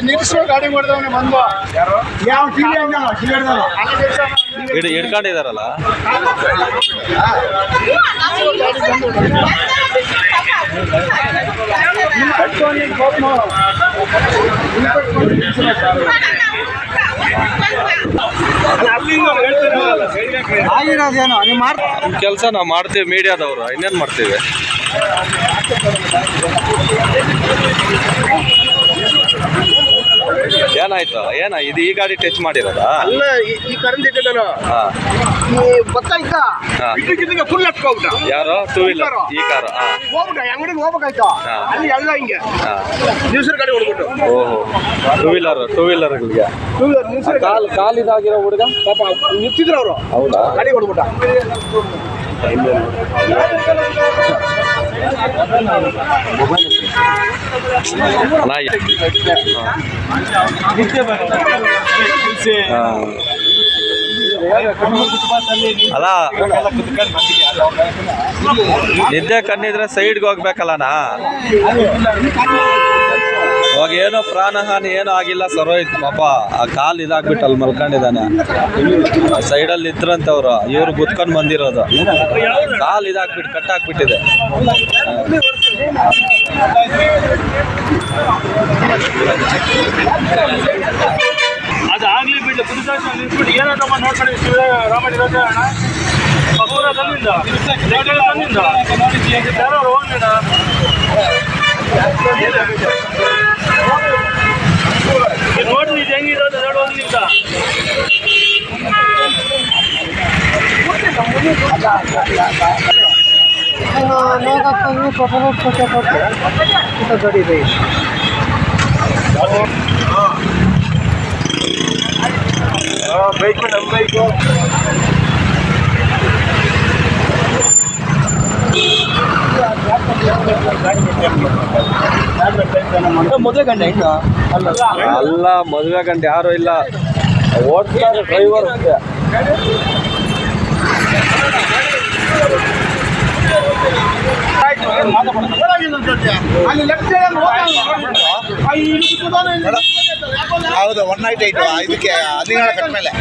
ನಿಲ್ಲಿಸುವ ಗಾಡಿ ಮಾಡಿದವನೇ ಬಂದು ಯಾವ ಟಿವಿ ಹಿಡ್ಕೊಂಡಿದಾರಲ್ಲ. ಆಗಿರೋದೇನೋ ನೀವು ಕೆಲಸ ನಾವು ಮಾಡ್ತೀವಿ, ಮೀಡಿಯಾದವರು ಇನ್ನೇನು ಮಾಡ್ತೀವಿ. ಏನಾಯ್ತು? ಇದು ಈ ಗಾಡಿ ಟಚ್ ಮಾಡಿರೋದಾ? ಅಲ್ಲ, ಈ ಕರೆಂಟ್ ಇಟ್ಟಿದ್ದಾನ ಫುಲ್ ಹತ್ಕೋಬಿಟ್ಟ. ಯಾರು? ಟೂ ವೀಲರ್ ಈ ಕಾರು ಹೋಗ್ಬಿಟ್ಟ, ಅಂಗಡಿಗೆ ಹೋಗ್ಬೇಕಾಯ್ತು. ಅಲ್ಲಿ ಎಲ್ಲ ಹಿಂಗೆ ನ್ಯೂಸರ್ ಗಾಡಿ ಹೊಡ್ಬಿಟ್ಟು. ಓಹೋ, ಟೂ ವೀಲರ್ಗಳಿಗೆ ಕಾಲು ಇದಾಗಿರೋ ಹುಡುಗ ಪಾಪ ನಿಂತಿದ್ರು ಅವರು. ಹೌದಾ? ಗಾಡಿ ಹೊಡ್ಬಿಟ್ಟ. ಅಲ್ಲ, ನಿದ್ದೆ ಕಣ್ಣಿದ್ರೆ ಸೈಡ್ಗೆ ಹೋಗ್ಬೇಕಲ್ಲನಾ. ಇವಾಗ ಏನೋ ಪ್ರಾಣಹಾನಿ ಏನೂ ಆಗಿಲ್ಲ, ಸರೋಯ್ತು ಪಾಪ. ಆ ಕಾಲು ಇದಾಗ್ಬಿಟ್ಟು ಅಲ್ಲಿ ಮಲ್ಕೊಂಡಿದ್ದಾನೆ. ಸೈಡಲ್ಲಿ ಇದ್ರಂತವ್ರು, ಇವ್ರು ಗುದ್ಕೊಂಡು ಬಂದಿರೋದು. ಕಾಲು ಇದಾಗ್ಬಿಟ್ಟು ಕಟ್ಟಾಕ್ಬಿಟ್ಟಿದೆ. ಅದಾಗ್ಲಿ ಬಿಟ್ಟು ಪುದುಸಾಗಿ ನಿಂತ್ಬಿಟ್ಟು ಏನಾದ್ರಮ್ಮ ನೋಡ್ಕೊಂಡಿದ್ದೀವಿ. ರಾಮಣ್ಣ ಪಕ್ಕೂರ ತಂದಿದ್ದ ಯಾರು ಹೋಗೋಣ ನೋಡ್ರಿ, ಇದು ಹೆಂಗಿರೋದು ನೋಡುವಂತ. ಬೈಕು ನಮ್ಮ ಬೈಕು. ಮದುವೆ ಗಂಡ ಇನ್ನು ಅಲ್ಲ, ಮದುವೆ ಗಂಡ ಯಾರು ಇಲ್ಲ, ಓಡ್ತಾರೆ ಡ್ರೈವರ್. ಹೌದು, 198 ಇದಕ್ಕೆ 17 ಕಟ್ಟ ಮೇಲೆ.